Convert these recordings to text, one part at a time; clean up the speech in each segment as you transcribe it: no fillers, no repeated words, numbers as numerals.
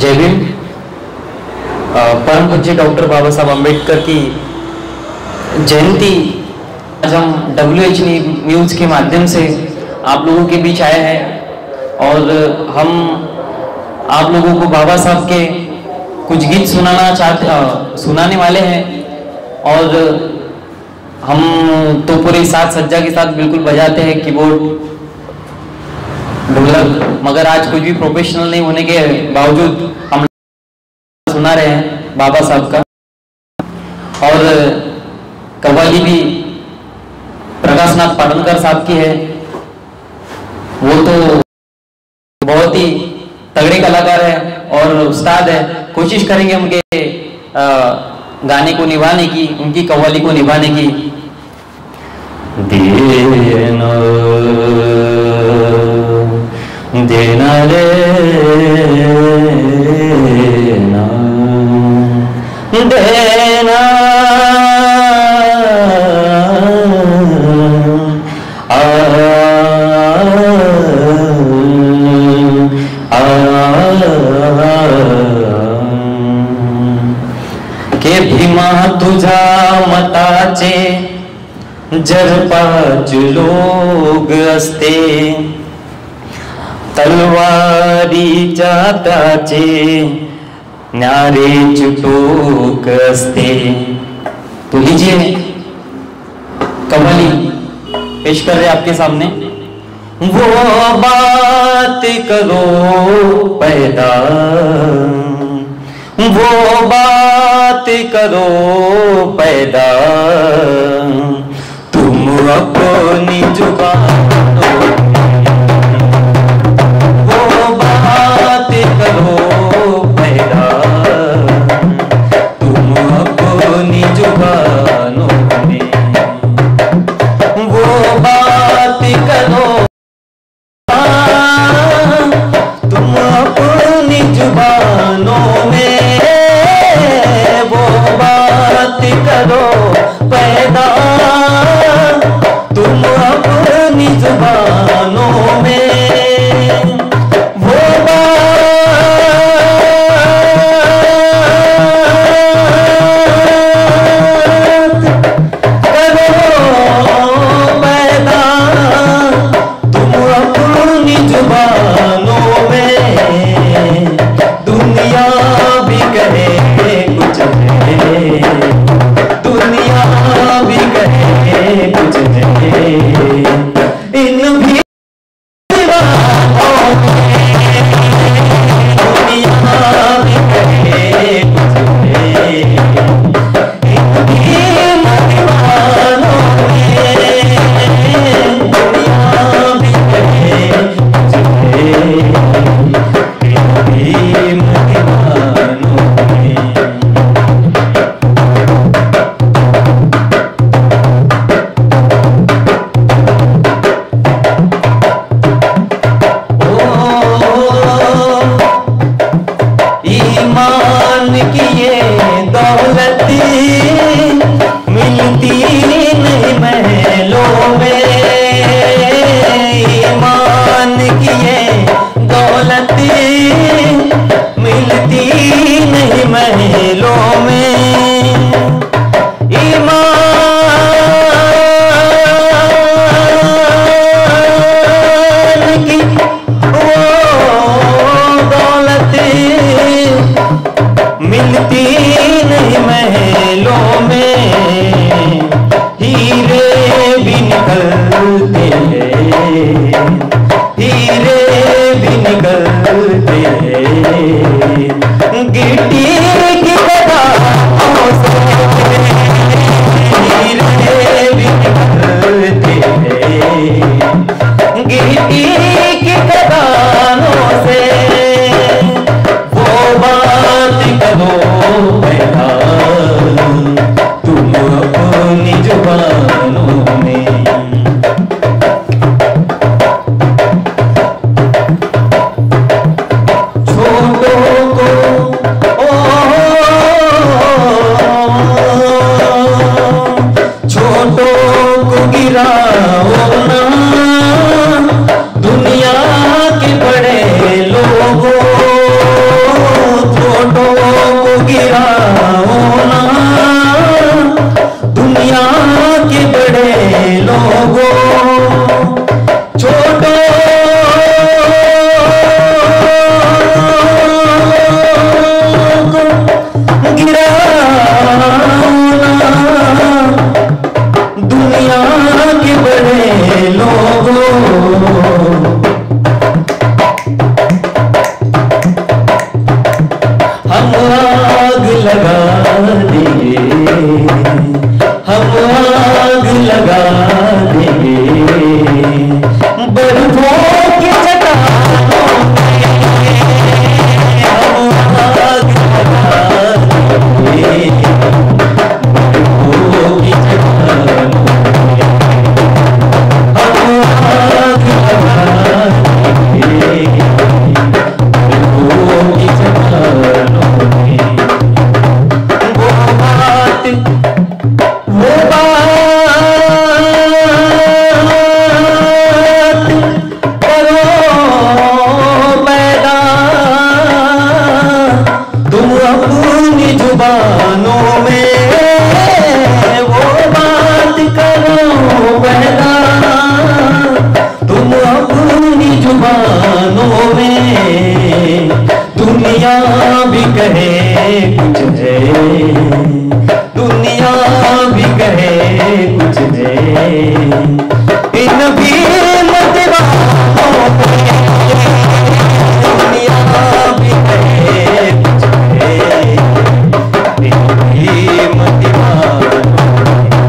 जय भीम। परम पूज्य डॉक्टर बाबा साहब अम्बेडकर की जयंती आज हम WH न्यूज़ के माध्यम से आप लोगों के बीच आए हैं और हम आप लोगों को बाबा साहब के कुछ गीत सुनाने वाले हैं। और हम तो पूरे साज सज्जा के साथ बिल्कुल बजाते हैं कीबोर्ड ढोलक, मगर आज कुछ भी प्रोफेशनल नहीं होने के बावजूद हम सुना रहे हैं बाबा साहब का। और कव्वाली भी प्रकाश नाथ पाटनकर साहब की है। वो तो बहुत ही तगड़े कलाकार है और उस्ताद है। कोशिश करेंगे उनके गाने को निभाने की, उनकी कव्वाली को निभाने की। देना देना रे ना देना के भीमा तुझा मताचे जर पाच लोग असते तलवारीच्या त्याचे न्यारे चुटोक असते। तो लीजिए कव्वाली पेश कर रहे आपके सामने। वो बात करो पैदा, वो बात करो पैदा, तुम अपनी जुबानों करो पैदा, तुम अपनी जुबानों में वो बात करो, तुम अपनी जुबानों में वो बात करो पैदा, तुम अपनी जुबानों में दुनिया के बड़े लोगों लोगों, छोटो को गिराना, दुनिया के बड़े लोगों, हम आग लगा देंगे, हम आग लगा देंगे बर्फों की चट्टानों में, हम आग लगा देंगे बर्फों की चट्टानों में, हम आग लगा देंगे बर्फों की चट्टानों में। वो बात करो पैदा तुम अपनी जुबानों में, वो बात करो पैदा तुम अपनी जुबानों में, दुनिया भी कहे कुछ है, दुनिया भी कहे कुछ है, इन भी मतवालों पे दुनिया भी कहे कुछ है, इन भी मतवालों पे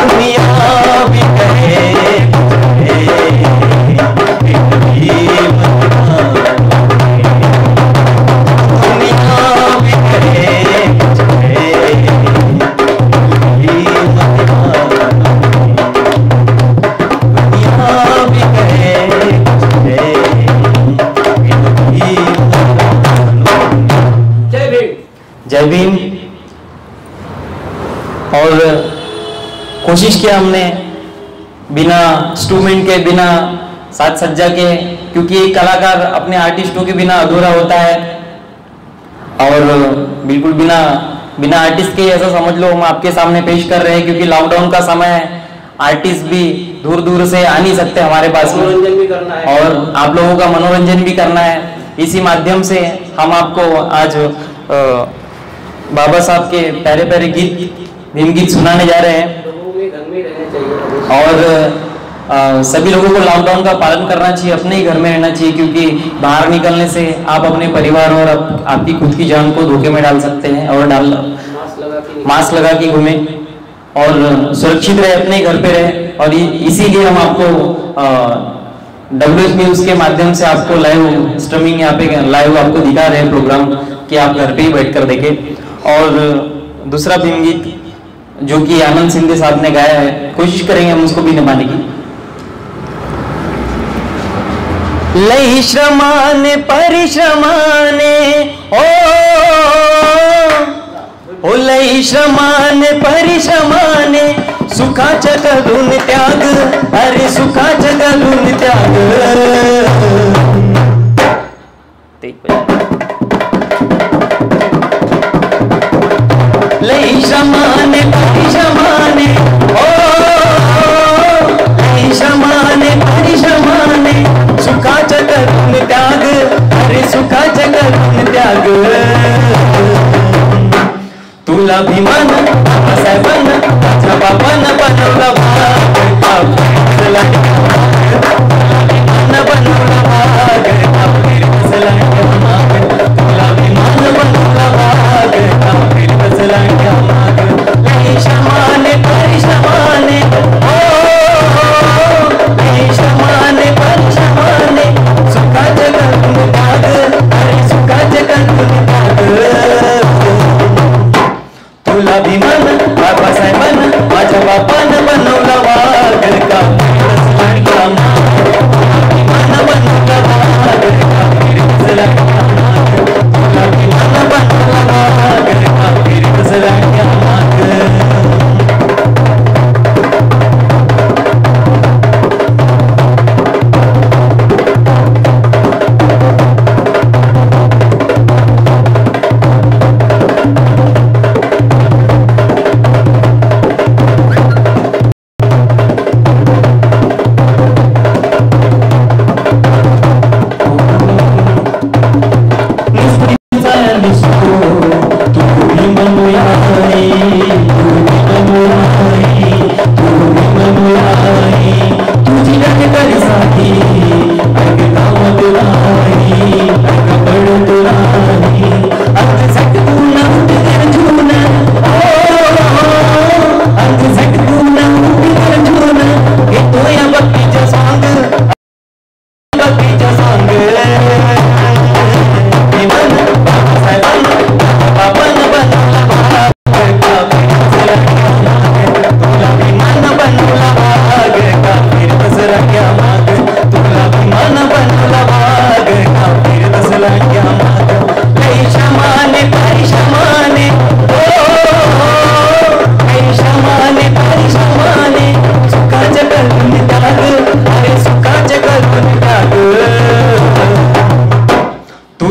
दुनिया भी कहे कुछ है, इन भी मतवालों पे दुनिया भी कहे कुछ है। जय भीम। और कोशिश किया हमने बिना इंस्ट्रूमेंट के, बिना साज सज्जा के, क्योंकि एक कलाकार अपने आर्टिस्टों के बिना अधूरा होता है, और बिल्कुल बिना आर्टिस्ट के ऐसा समझ लो हम आपके सामने पेश कर रहे हैं, क्योंकि लॉकडाउन का समय है, आर्टिस्ट भी दूर दूर से आ नहीं सकते हमारे पास में, मनोरंजन भी करना है और आप लोगों का मनोरंजन भी करना है। इसी माध्यम से हम आपको आज बाबा साहब के प्यारे प्यारे गीत, भीम गीत सुनाने जा रहे हैं। लोगों के घर में रहना चाहिए और सभी लोगों को लॉकडाउन का पालन करना चाहिए, अपने ही घर में रहना चाहिए, क्योंकि बाहर निकलने से आप अपने परिवार और आपकी खुद की जान को धोखे में डाल सकते हैं, और मास्क लगा के घूमे और सुरक्षित रहे, अपने घर पे रहे। और इसीलिए हम आपको WH न्यूज के माध्यम से आपको लाइव स्ट्रीमिंग यहाँ पे लाइव आपको दिखा रहे हैं प्रोग्राम, कि आप घर पे ही बैठकर देखें। और दूसरा भीम गीत जो कि आनंद सिंधे साहब ने गाया है, कोशिश करेंगे हम उसको भी निभाने की। लई श्रमाने परिश्रमाने ओ लई श्रमाने परिश्रमाने, सुखाच्या करून त्याग, अरे सुखाच्या करून त्याग, लई श्रमाने परिश्रमाने ओ लई श्रमाने परिश्रमाने, सुखाच्या करून त्याग, अरे सुखाच्या करून त्याग, तुला अभिमान बाबासाहेबान माझ्या बाबान बनवला भाग, अभिमान बनवला भाग, बसला माग, तुला अभिमान बनवला भाग, बसला माग, लई श्रमाने परिश्रमाने ओ लई श्रमाने परिश्रमाने, सुखाचे करून त्याग, अरे सुखाचे करून त्याग, तुला अभिमान बाबासाहेबान माझ्या बापान बनवला वाघ, का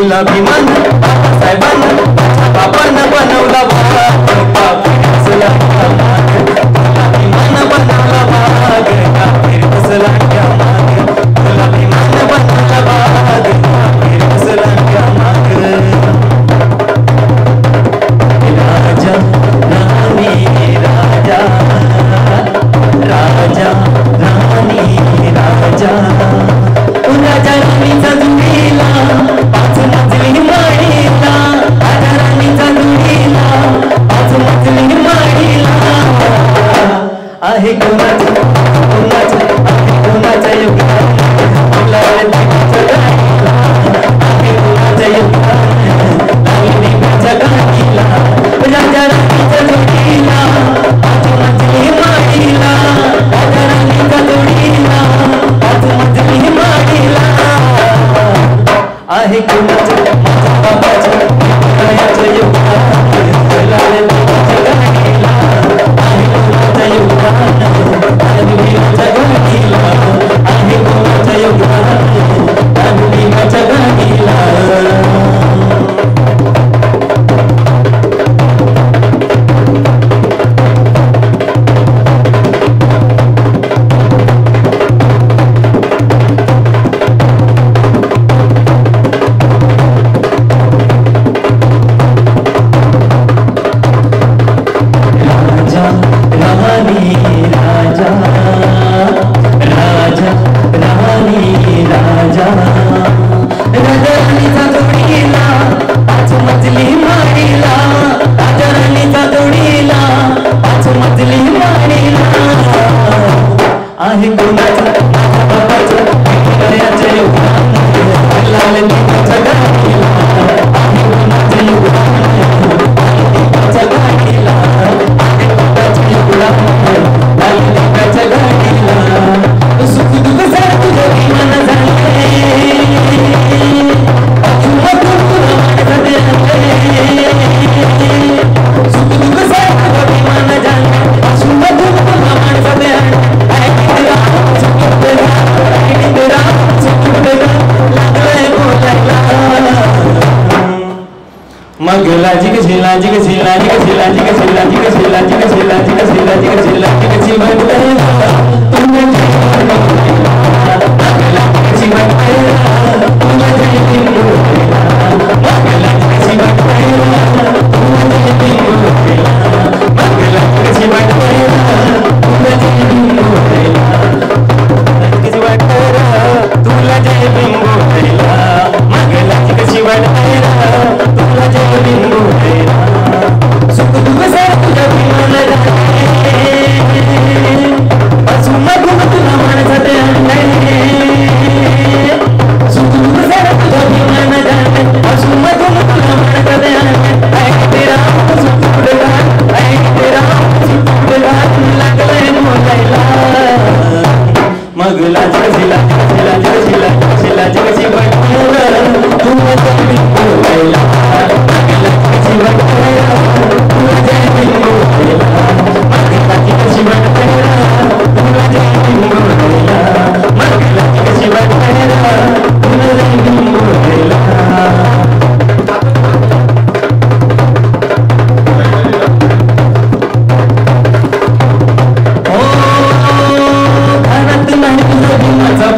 तुला अभिमान बाबासाहेबांना माझ्या बाबांना बनवला वाघ काफीर बसला त्या मागे तुला अभिमान बनवला वाघ काफीर बसला त्या मागे तुला अभिमान बनवला वाघ काफीर बसला त्या मागे राजा राणी राजा राजा राणी राजा राजा राणीचा जुळीला पाच मजली माडीला राजा राणीचा जुळीला पाच मजली माडीला आहे कोणाचा कोणाचा आहे कोणाचा योगदान आहे कोणाचा योगदान लावणीच्या गाणीला राजा राणीचा जोडीला पाच मजली माडीला राजा राणीचा जोडीला पाच मजली माडीला आहे कोणाचं माझ्या बाबाचं विठुरायाचं योगदान लावणीच्या गाणीला आहे कोणाचं योगदान लावणीच्या गाणीला आहे कोणाचं योगदान लावणीच्या गाणीला आहे कोणाचं माझ्या बाबाचं विठुरायाचं योगदान लावणीच्या गाणीला आहे कोणाचं योगदान लावणीच्या गाणीला आहे कोणाचं योगदान लावणीच्या गाणीला सुख दुःख सारं तुझं विमान झालंय सुख दुःख सारं तुझं विमान झालंय असून तुला माणसाने मग लाजी कशी लाजी कशी लाजी कशी लाजी कशी लाजी कशी लाजी कशी लाजी कशी लाजी कशी लाजी कशी बनते तुमने कशी बनते तुमने कशी बनते तुला जय बिंबो मगला कशी वाटते तुला जय बिंबो सुख दुःख सारं तुझ्या विमान असून मग तुला माणसाचे आणले सुख दुःख सारं तुझ्या विमान असून मग तुला माणसाचे आणले ऐकते राम सुख गान ऐकते राम सुख गान लागलंय मोजायला मग लाज कशी लाज कशी लाज कशी लाज कशी लाज कशी वाटते तुला जय बिंबो मग लाज कशी वाटते तुला जय बिंबो मग लाज कशी वाटते तुला जय बिंबो मग लाज कशी वाटते तुला जय बिंबो घरात नाही तुझं बिंबाचा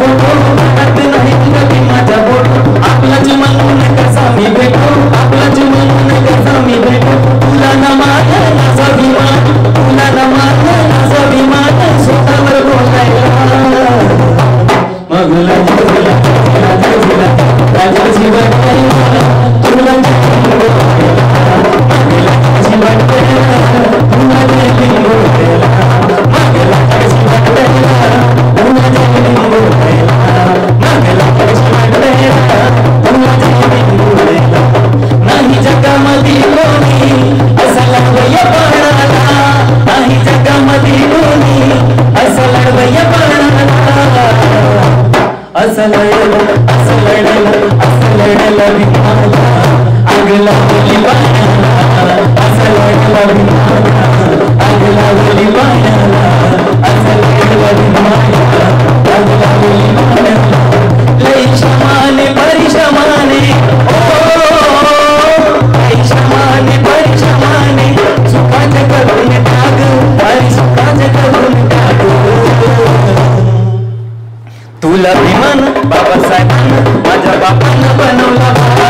तुला भीमान बाबासाहेबांना माझ्या बापानं बनवला बाळा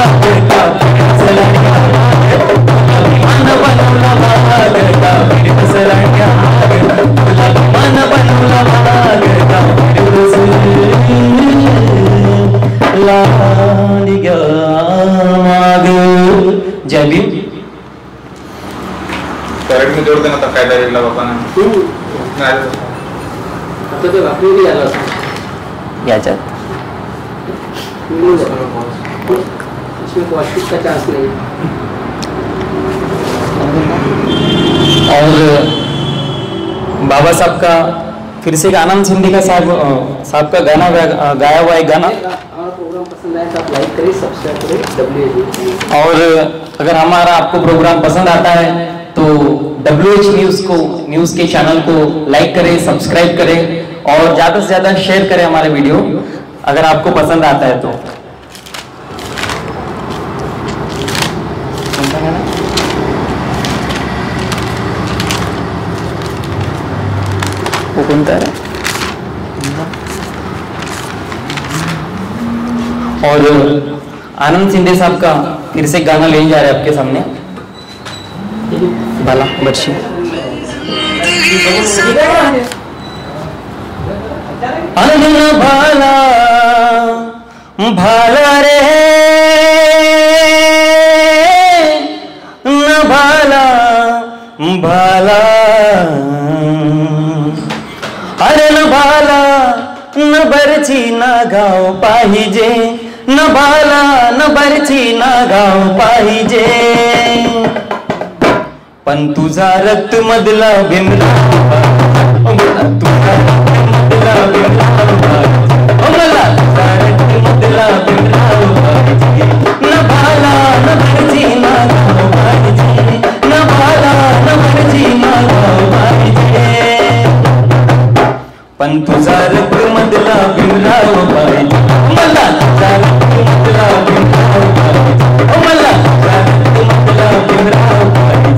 सलाड्या तुला भीमान बनवला बाळा सलाड्या तुला भीमान बनवला बाळा लाडिया माग. जय भीम. करेक्ट मी जोडते ना आता काय डायरेक्टला बापानं आता ते वापरली आलं याच्यात इसमें पौष्टिक का चांस नहीं. और बाबा साहब का फिर से एक आनंद सिंधी का साहब का गाना गाया हुआ एक गाना. हमारा प्रोग्राम पसंद आया तो आप लाइक करें, सब्सक्राइब करें WH. और अगर हमारा आपको प्रोग्राम पसंद आता है तो WH न्यूज़ के चैनल को लाइक करें, सब्सक्राइब करें और ज़्यादा से ज़्यादा शेयर करें हमारे वीडियो अगर आपको पसंद आता है तो. वो कौन है? और आनंद सिंधे साहब का फिर से गाना ले जा रहे हैं आपके सामने. भला बच्ची अनन भाला भाला रे न भाला भाला अरे न भाला न बरची ना गाव पाहिजे न भाला न बरची ना गाव पाहिजे पण तुझा रक्त मधला भीमराव मला तुझा रक्त मधला भीमराव मला तुझा रक्त मधला भीमराव न भाला न बरची ना गाव पाहिजे न भाला न बरची ना गाव पाहिजे पण तुझा रक्त मधला भीमराव पाहिजे मला तुझा रक्त मधला भीमराव पाहिजे मला तुझा रक्त मधला भीमराव पाहिजे.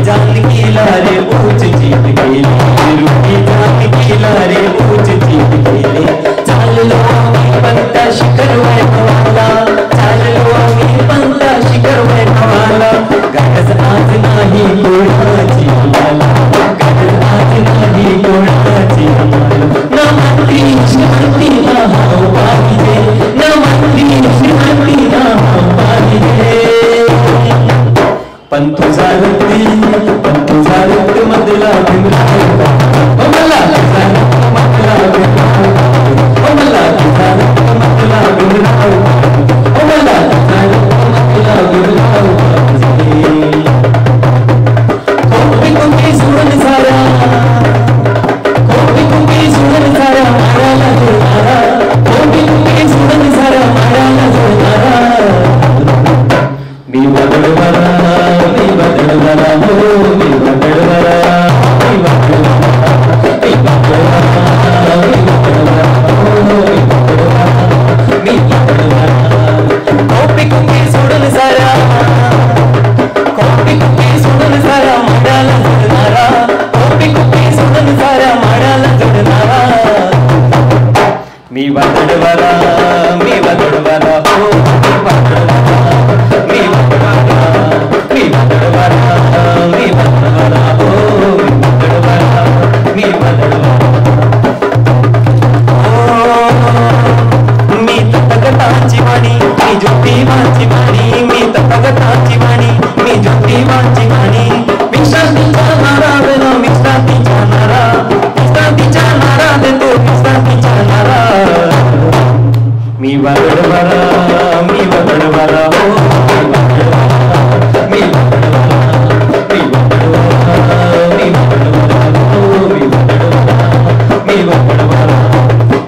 जान की लारी ज्योतिबाची वाणी, मी तथागताची वाणी, मी ज्योतिबाची वाणी. विश्रांतीच्या नारा देतो, विश्रांतीच्या नारा, विश्रांतीच्या नारा देतो, विश्रांतीच्या नारा. मी वादळवारा, मी वादळवारा, हो मी वादळवारा, मी वादळवारा, मी वादळवारा, हो मी वादळवारा, मी वादळवारा.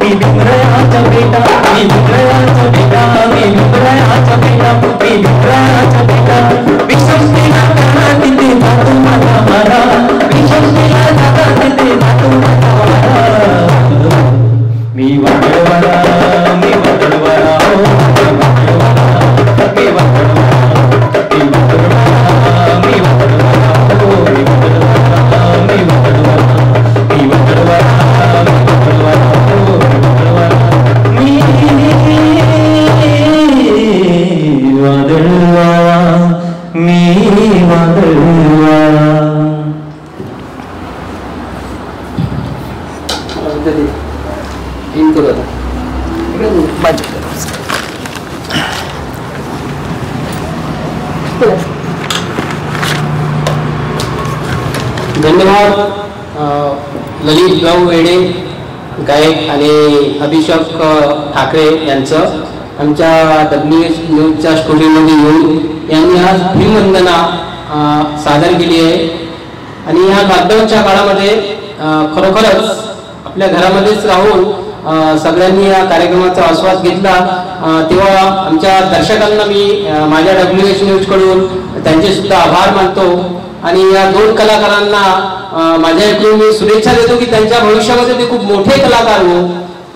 मी विक्रयाचा बेटा, मी विक्रयाचा बेटा, मी विक्रयाचा बेटा, मी विक्रयाचा बेटा. विश्वस्तीला जागा तिथे जातो माझा मारा, विश्वस्तीला जागा तिथे जातो माझा मारा. मी वादळवारा, मी वादळवारा, हो मी वादळवारा, मी वादळवारा, मी वादळवारा, मी वादळवारा, हो मी वादळवारा, मी वादळवारा, मी वादळवारा, मी वादळवारा, हो मी वादळवारा. मी वादळवारा, मी वादळवारा. इन करू आता. धन्यवाद ललितराव वेडे गायक आणि अभिषेक ठाकरे यांचं आमच्या WH न्यूजच्या स्टुडिओमध्ये येऊन यांनी आज भीमवंदना सादर केली आहे. आणि ह्या लॉकडाऊनच्या काळामध्ये खरोखरच आपल्या घरामध्येच राहून सगळ्यांनी या कार्यक्रमाचा आस्वाद घेतला. तेव्हा आमच्या दर्शकांना मी माझ्या WH न्यूजकडून त्यांचे सुद्धा आभार मानतो. आणि या दोन कलाकारांना माझ्या इकडून मी शुभेच्छा देतो की त्यांच्या भविष्यामध्ये ते खूप मोठे कलाकार हो.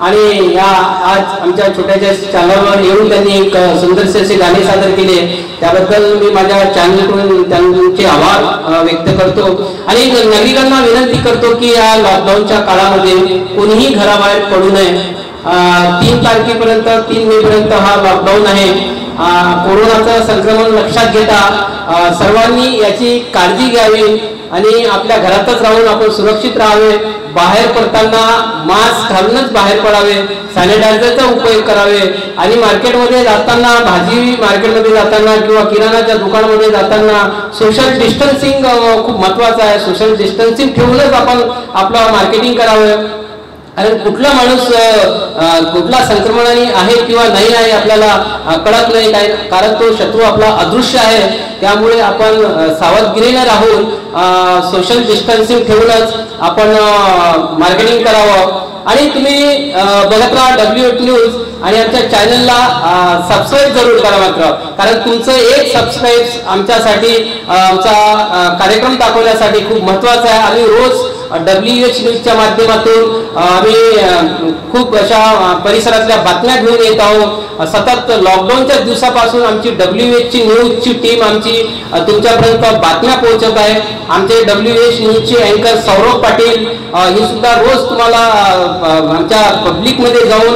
आणि या आज आमच्या छोट्याच्या चॅनलवर येऊन त्यांनी एक सुंदरसे असे गाणे सादर केले, त्याबद्दल मी माझ्या चॅनलकडून त्यांचे आभार व्यक्त करतो. आणि नागरिकांना विनंती करतो की या लॉकडाऊनच्या काळामध्ये कोणीही घराबाहेर पडू नये. 3 तारखेपर्यंत 3 मे पर्यंत हा लॉकडाऊन आहे. कोरोनाचं संक्रमण लक्षात घेता सर्वांनी याची काळजी घ्यावी आणि आपल्या घरातच राहून आपण सुरक्षित राहावे. बाहेर पडताना मास्क घालूनच बाहेर पडावे, सॅनिटायझरचा उपयोग करावे. आणि मार्केटमध्ये जाताना, भाजी मार्केटमध्ये जाताना किंवा किराणाच्या दुकानामध्ये जाताना सोशल डिस्टन्सिंग खूप महत्वाचं आहे. सोशल डिस्टन्सिंग ठेवूनच आपण आपलं मार्केटिंग करावं. आणि कुठला माणूस कुठला संक्रमणाने आहे किंवा नाही आहे आपल्याला कळत नाही, कारण तो शत्रू आपला अदृश्य आहे. त्यामुळे आपण सावधगिरीने राहून सोशल डिस्टन्सिंग ठेवूनच आपण मार्केटिंग करावं. आणि तुम्ही बघत राहा WH न्यूज आणि आमच्या चॅनलला सबस्क्राईब जरूर करा मात्र, कारण तुमचं एक सबस्क्राईब आमच्यासाठी आमचा कार्यक्रम दाखवण्यासाठी खूप महत्त्वाचं आहे. आणि रोज WH न्यूजच्या माध्यमातून आम्ही खूप अशा परिसरातल्या बातम्या घेऊन येत आहोत. सतत लॉकडाऊनच्या दिवसापासून आमची WH न्यूजची टीम आमची तुमच्यापर्यंत बातम्या पोहोचत आहे. आमचे WH न्यूजचे अँकर सौरभ पाटील हे सुद्धा रोज तुम्हाला आमच्या पब्लिकमध्ये जाऊन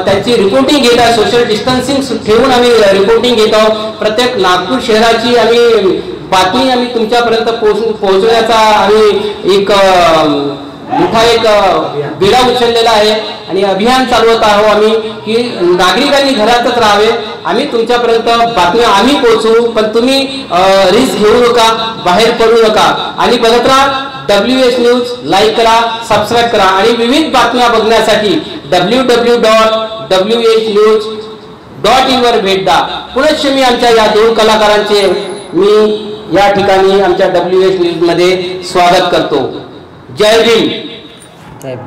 त्यांची रिपोर्टिंग घेत आहे. सोशल डिस्टन्सिंग ठेवून आम्ही रिपोर्टिंग घेत आहोत. प्रत्येक नागपूर शहराची आम्ही बातमी आम्ही तुमच्यापर्यंत पोहोचवण्याचा आम्ही एक मोठा एक बिडा उचललेला आहे आणि अभियान चालवत आहोत आम्ही की नागरिकांनी घरातच राहावे. आम्ही तुमच्यापर्यंत बातम्या आम्ही पोहोचवू, पण तुम्ही रिस्क घेऊ नका, बाहेर पडू नका. आणि बघत राहा WH न्यूज, लाईक करा, सबस्क्राईब करा. आणि विविध बातम्या बघण्यासाठी www.whnews.in वर भेट द्या. पुनश्च मी आमच्या या दोन कलाकारांचे मी या ठिकाणी आमच्या WH न्यूज मध्ये स्वागत करतो. जय भीम. थँक्यू.